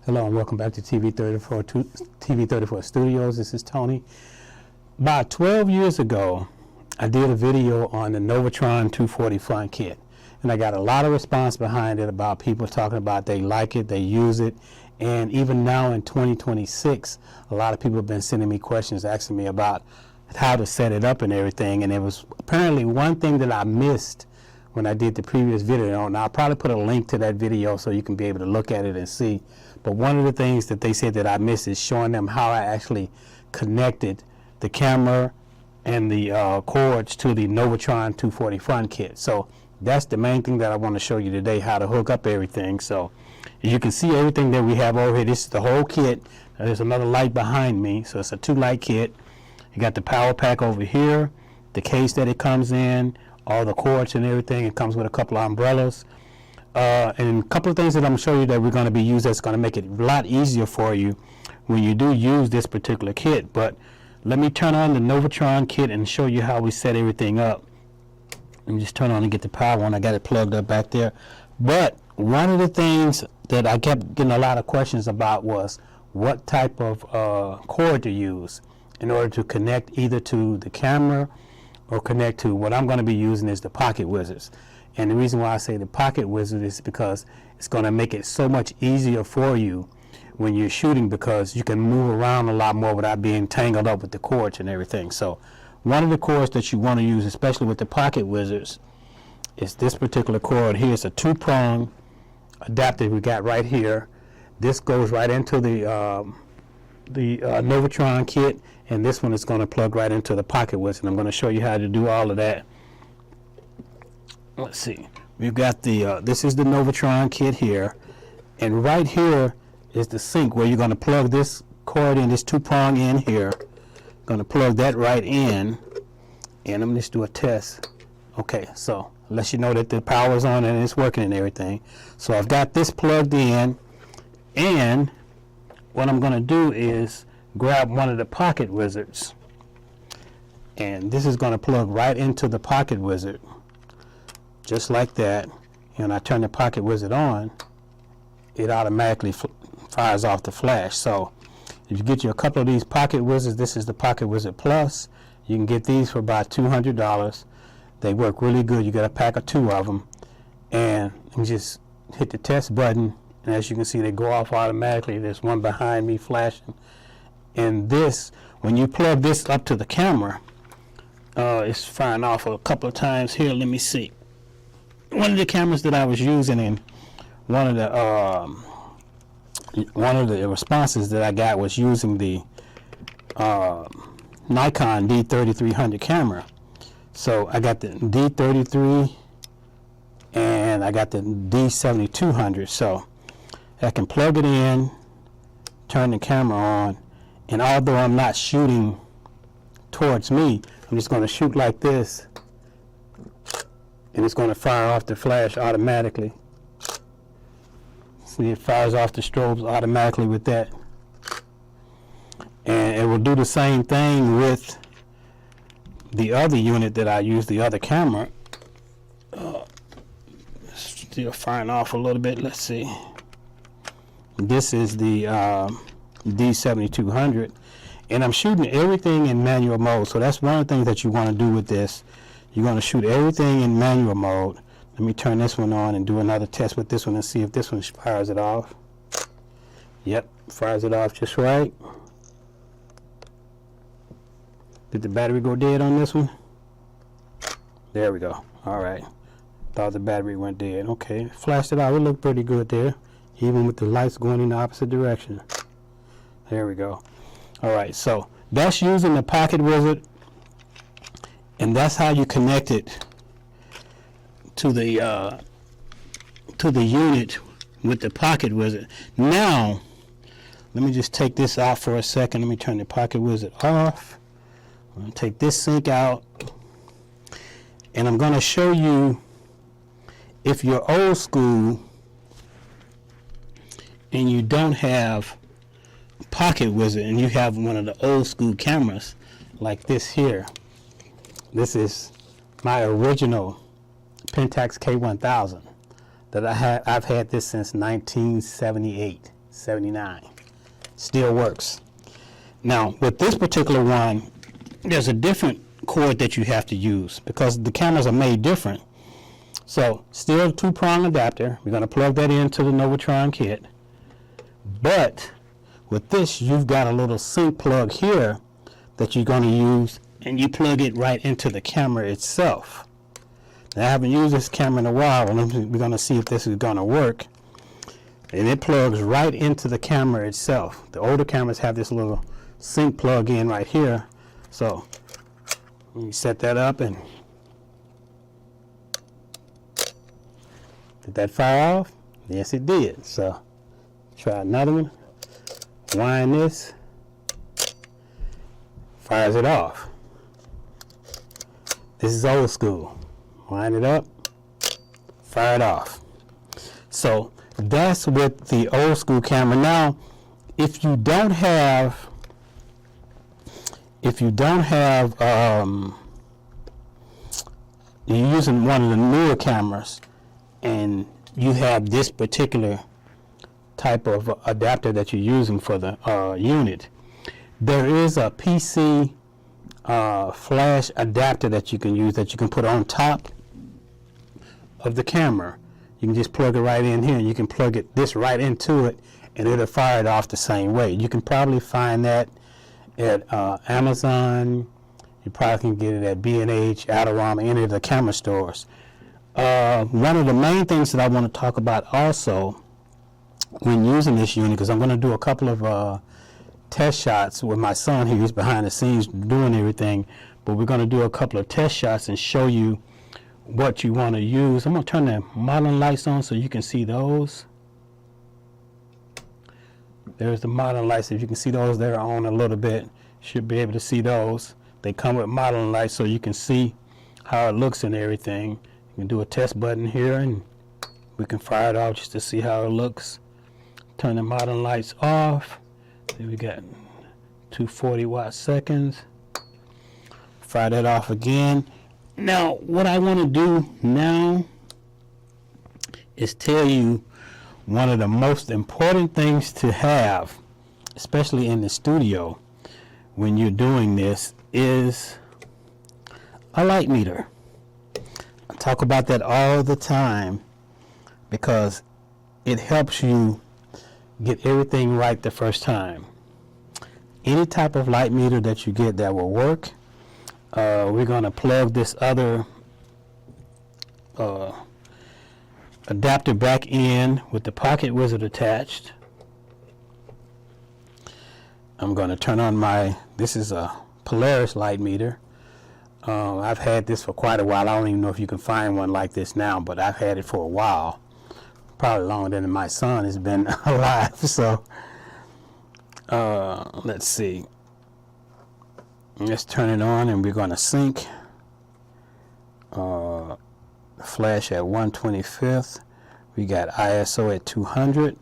Hello and welcome back to TV34 Studios. This is Tony. About 12 years ago, I did a video on the Novatron 240 front kit, and I got a lot of response behind it about people talking about they like it, they use it, and even now in 2026, a lot of people have been sending me questions asking me about how to set it up and everything, and it was apparently one thing that I missed when I did the previous video, and I'll probably put a link to that video so you can be able to look at it and see. But one of the things that they said that I missed is showing them how I actually connected the camera and the cords to the Novatron 240 front kit. So that's the main thing that I want to show you today, how to hook up everything. So you can see everything that we have over here. This is the whole kit. There's another light behind me, so it's a 2-light kit. You got the power pack over here, the case that it comes in, all the cords and everything. It comes with a couple of umbrellas. And a couple of things that I'm going to show you that we're going to be using that's going to make it a lot easier for you when you do use this particular kit. But let me turn on the Novatron kit and show you how we set everything up. Let me just turn on and get the power on. I got it plugged up back there. But one of the things that I kept getting a lot of questions about was what type of cord to use in order to connect either to the camera or connect to what I'm going to be using is the Pocket Wizards. And the reason why I say the Pocket Wizard is because it's going to make it so much easier for you when you're shooting, because you can move around a lot more without being tangled up with the cords and everything. So one of the cords that you want to use, especially with the Pocket Wizards, is this particular cord here. It's a 2-prong adapter we got right here. This goes right into the Novatron kit, and this one is going to plug right into the Pocket Wizard. I'm going to show you how to do all of that. Let's see. We've got the this is the Novatron kit here, and right here is the sink where you're going to plug this cord in, this 2-prong in here. Going to plug that right in, and I'm just do a test. Okay, so let you know that the power's on and it's working and everything. So I've got this plugged in, and what I'm going to do is grab one of the Pocket Wizards, and this is going to plug right into the Pocket Wizard, just like that. And I turn the Pocket Wizard on, it automatically fires off the flash. So if you get you a couple of these Pocket Wizards, this is the Pocket Wizard Plus. You can get these for about $200. They work really good. You get a pack of 2 of them, and you just hit the test button, and as you can see, they go off automatically. There's one behind me flashing. And this, when you plug this up to the camera, it's firing off a couple of times here. Let me see. One of the cameras that I was using, in one of the responses that I got was using the Nikon D3300 camera. So I got the D33 and I got the D7200. So I can plug it in, turn the camera on, and although I'm not shooting towards me, I'm just going to shoot like this, and it's going to fire off the flash automatically. See, it fires off the strobes automatically with that. And it will do the same thing with the other unit that I use, the other camera. Still firing off a little bit. Let's see. This is the D7200, and I'm shooting everything in manual mode. So that's one of the things that you want to do with this. You're going to shoot everything in manual mode. Let me turn this one on and do another test with this one and see if this one fires it off. Yep, fires it off just right. Did the battery go dead on this one? There we go. All right. Thought the battery went dead. Okay, flashed it out. It looked pretty good there, even with the lights going in the opposite direction. There we go. All right, so that's using the Pocket Wizard, and that's how you connect it to the unit with the Pocket Wizard. Now, let me just take this out for a second. Let me turn the Pocket Wizard off. I'm going to take this sync out, and I'm going to show you, if you're old school and you don't have Pocket Wizard and you have one of the old school cameras like this here. This is my original Pentax K1000 that I've had this since 1978. $79. Still works. Now, with this particular one, there's a different cord that you have to use because the cameras are made different. So, still a 2-prong adapter. We're going to plug that into the Novatron kit. But with this, you've got a little sync plug here that you're going to use, and you plug it right into the camera itself. Now, I haven't used this camera in a while, and we're going to see if this is going to work. And it plugs right into the camera itself. The older cameras have this little sync plug in right here. So you set that up, and did that fire off? Yes, it did. So try another one. Wind this. Fires it off. This is old school. Wind it up. Fire it off. So that's with the old school camera. Now, if you don't have you're using one of the newer cameras and you have this particular type of adapter that you're using for the unit, there is a PC flash adapter that you can use, that you can put on top of the camera. You can just plug it right in here, and you can plug this right into it, and it'll fire it off the same way. You can probably find that at Amazon. You probably can get it at B&H, Adorama, any of the camera stores. One of the main things that I want to talk about also when using this unit, because I'm going to do a couple of test shots with my son. He's behind the scenes doing everything, but we're going to do a couple of test shots and show you what you want to use. I'm going to turn the modeling lights on so you can see those. There's the modeling lights. If you can see those, they're on a little bit. Should be able to see those. They come with modeling lights so you can see how it looks and everything. You can do a test button here, and we can fire it off just to see how it looks. Turn the modeling lights off. Then we got 240 watt seconds. Fire that off again. Now, what I want to do now is tell you one of the most important things to have, especially in the studio when you're doing this, is a light meter. I talk about that all the time because it helps you get everything right the first time. Any type of light meter that you get that will work. We're going to plug this other adapter back in with the pocket wizard attached. I'm going to turn on this is a Polaris light meter. I've had this for quite a while. I don't even know if you can find one like this now, but I've had it for a while. Probably longer than my son has been alive. So let's see. Let's turn it on, and we're going to sync flash at 1/25. We got ISO at 200,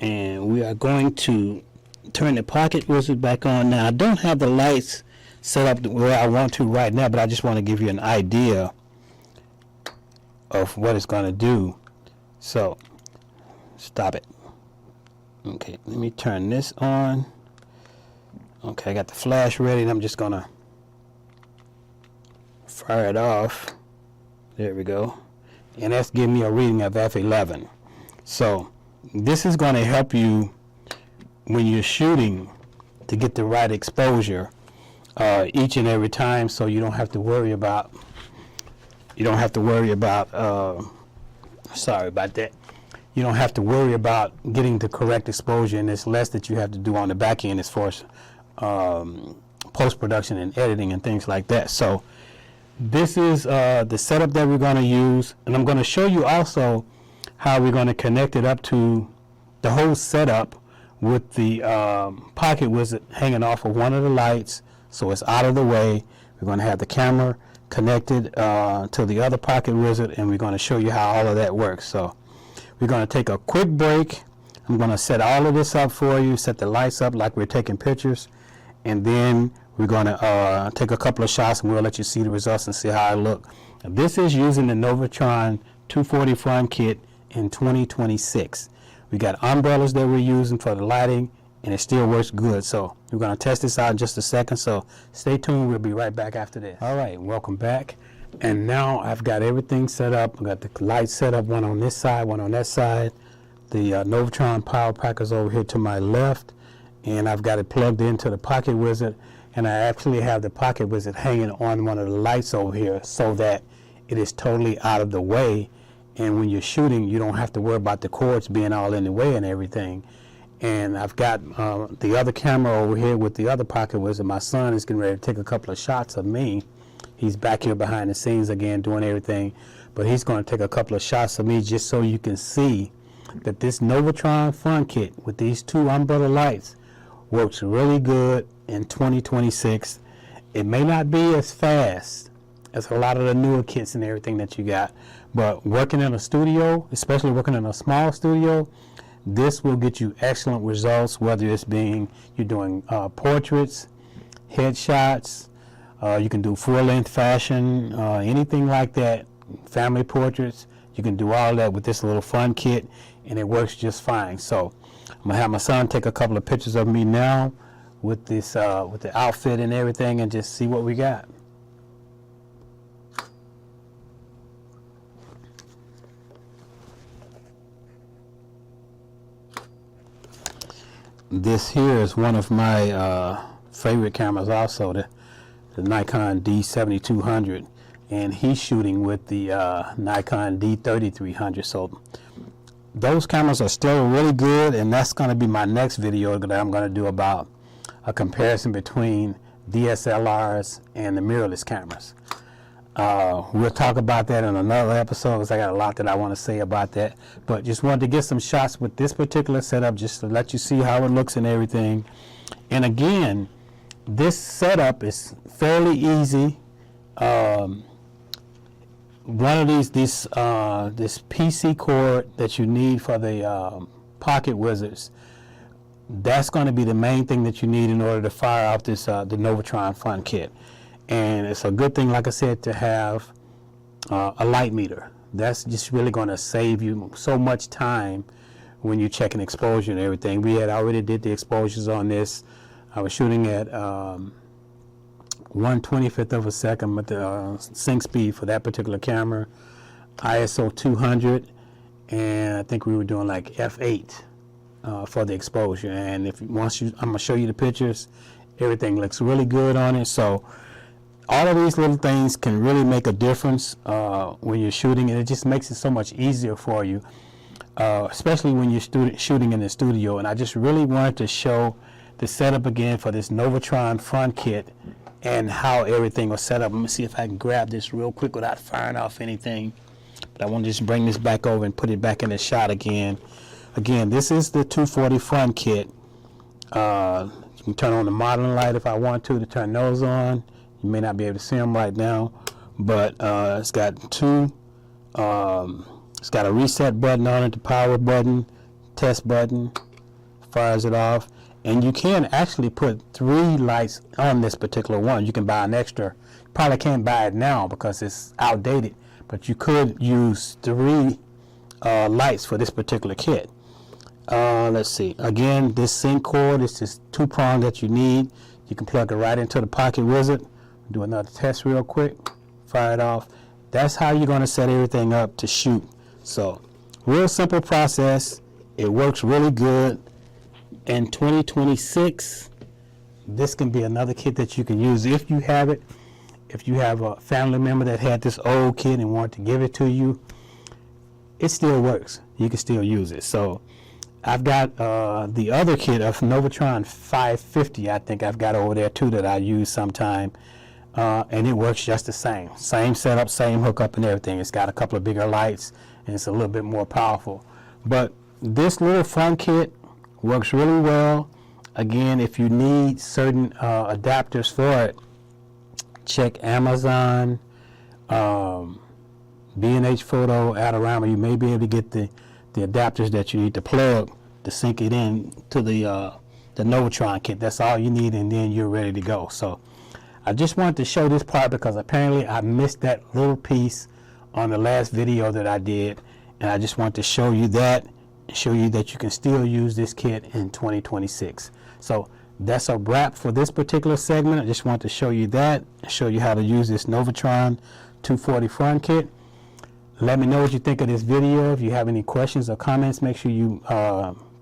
and we are going to turn the pocket wizard back on. Now, I don't have the lights set up where I want to right now, but I just want to give you an idea of what it's going to do. So stop it. Okay, let me turn this on. Okay, I got the flash ready, and I'm just going to fire it off. There we go. And that's giving me a reading of F11. So this is going to help you when you're shooting to get the right exposure each and every time, so you don't have to worry about sorry about that. You don't have to worry about getting the correct exposure, and there's less that you have to do on the back end as far as post-production and editing and things like that. So this is the setup that we're going to use, and I'm going to show you also how we're going to connect it up to the whole setup with the pocket wizard hanging off of one of the lights, so it's out of the way. We're going to have the camera connected to the other pocket wizard, and we're going to show you how all of that works. So we're going to take a quick break. I'm going to set all of this up for you, set the lights up like we're taking pictures, and then we're going to take a couple of shots, and we'll let you see the results and see how it looks. This is using the Novatron 240 front kit in 2026. We got umbrellas that we're using for the lighting, and it still works good. So we're going to test this out in just a second, so stay tuned. We'll be right back after this. All right, welcome back. And now I've got everything set up. I've got the lights set up, one on this side, one on that side. The Novatron power pack is over here to my left, and I've got it plugged into the Pocket Wizard, and I actually have the Pocket Wizard hanging on one of the lights over here so that it is totally out of the way, and when you're shooting you don't have to worry about the cords being all in the way and everything. And I've got the other camera over here with the other Pocket Wizard. My son is getting ready to take a couple of shots of me. He's back here behind the scenes again doing everything, but he's going to take a couple of shots of me just so you can see that this Novatron Fun Kit with these two umbrella lights works really good in 2026. It may not be as fast as a lot of the newer kits and everything that you got, but working in a studio, especially working in a small studio, this will get you excellent results, whether it's being you're doing portraits, headshots, you can do full-length fashion, anything like that, family portraits. You can do all that with this little fun kit, and it works just fine. So I'm gonna have my son take a couple of pictures of me now with this, with the outfit and everything, and just see what we got. This here is one of my favorite cameras also, the Nikon D7200, and he's shooting with the Nikon D3300. So those cameras are still really good, and that's going to be my next video that I'm going to do about a comparison between DSLRs and the mirrorless cameras. We'll talk about that in another episode because I got a lot that I want to say about that, but just wanted to get some shots with this particular setup just to let you see how it looks and everything. And again, this setup is fairly easy. One of this PC cord that you need for the Pocket Wizards, that's going to be the main thing that you need in order to fire out this the Novatron Fun Kit. And it's a good thing, like I said, to have a light meter. That's just really going to save you so much time when you're checking exposure and everything. We had already did the exposures on this. I was shooting at 1/25th of a second with the sync speed for that particular camera, ISO 200, and I think we were doing like f8 for the exposure. And if I'm gonna show you the pictures, everything looks really good on it. So all of these little things can really make a difference when you're shooting, and it just makes it so much easier for you, especially when you're shooting in the studio. And I just really wanted to show the setup again for this Novatron Fun Kit and how everything was set up. Let me see if I can grab this real quick without firing off anything. But I want to just bring this back over and put it back in the shot again. Again, this is the 240 Fun Kit. You can turn on the modeling light if I want to turn those on. You may not be able to see them right now, but it's got it's got a reset button on it, the power button, test button, fires it off. And you can actually put 3 lights on this particular one. You can buy an extra. Probably can't buy it now because it's outdated, but you could use 3 lights for this particular kit. Let's see. Again, this sync cord is just 2-prong that you need. You can plug it right into the Pocket Wizard. Do another test real quick. Fire it off. That's how you're going to set everything up to shoot. So, real simple process. It works really good. In 2026, this can be another kit that you can use if you have it. If you have a family member that had this old kit and wanted to give it to you, it still works. You can still use it. So I've got the other kit of Novatron 550, I think I've got over there too, that I use sometime. And it works just the same. Same setup, same hookup and everything. It's got a couple of bigger lights and it's a little bit more powerful. But this little Fun Kit works really well. Again, if you need certain adapters for it, check Amazon, B&H Photo, Adorama. You may be able to get the adapters that you need to plug to sync it in to the Novatron kit. That's all you need, and then you're ready to go. So I just wanted to show this part because apparently I missed that little piece on the last video that I did, and I just want to show you that show you that you can still use this kit in 2026. So that's a wrap for this particular segment. I just want to show you that, show you how to use this Novatron 240 front kit. Let me know what you think of this video. If you have any questions or comments, make sure you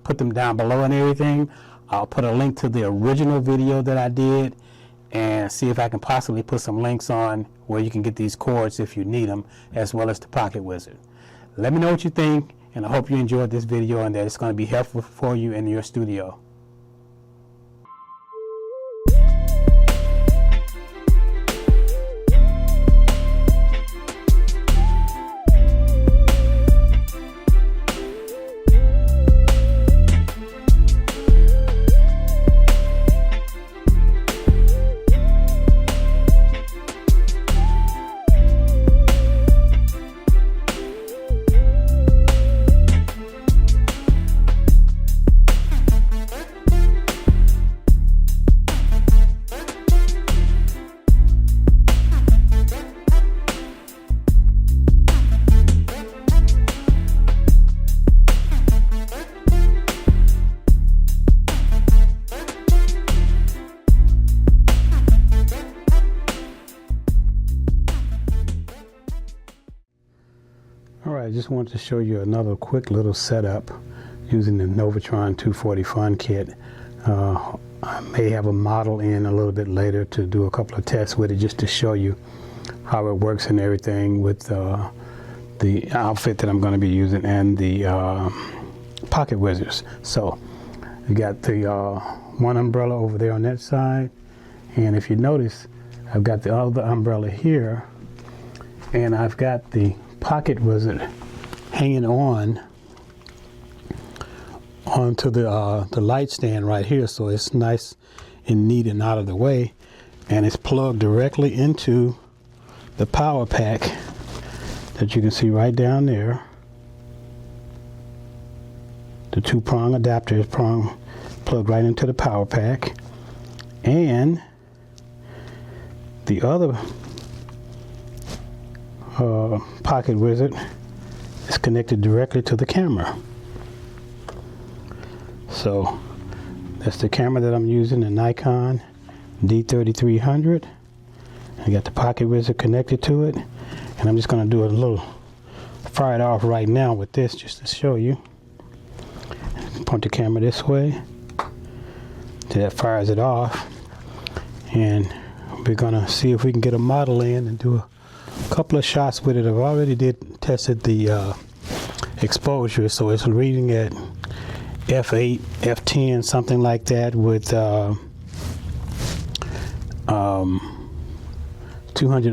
put them down below and everything. I'll put a link to the original video that I did and see if I can possibly put some links on where you can get these cords if you need them, as well as the Pocket Wizard. Let me know what you think, and I hope you enjoyed this video and that it's going to be helpful for you in your studio. Alright, I just wanted to show you another quick little setup using the Novatron 240 Fun Kit. I may have a model in a little bit later to do a couple of tests with it, just to show you how it works and everything with the outfit that I'm going to be using and the Pocket Wizards. So you got the one umbrella over there on that side, and if you notice, I've got the other umbrella here, and I've got the Pocket Wizard hanging onto the light stand right here, so it's nice and neat and out of the way, and it's plugged directly into the power pack that you can see right down there. The two-prong adapter is plugged right into the power pack, and the other Pocket Wizard is connected directly to the camera. So that's the camera that I'm using, the Nikon D3300. I got the Pocket Wizard connected to it, and I'm just going to do a little fire it off right now with this just to show you. Point the camera this way, so that fires it off, and we're going to see if we can get a model in and do a couple of shots with it. I've already tested the exposure, so it's reading at f8, f10, something like that, with 200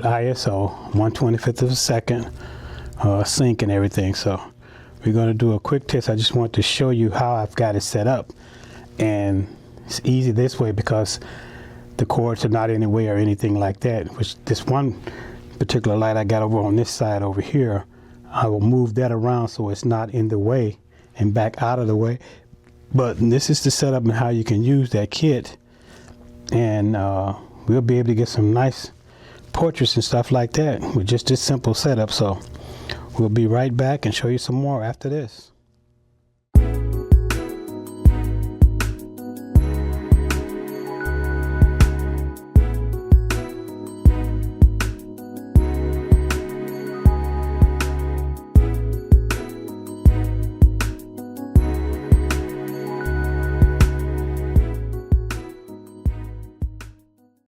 ISO, 1/25 of a second, sync and everything. So we're going to do a quick test. I just want to show you how I've got it set up, and it's easy this way because the cords are not in the way or anything like that. Which this one particular light I got over on this side over here, I will move that around so it's not in the way and back out of the way. But this is the setup and how you can use that kit, and we'll be able to get some nice portraits and stuff like that with just this simple setup. So we'll be right back and show you some more after this.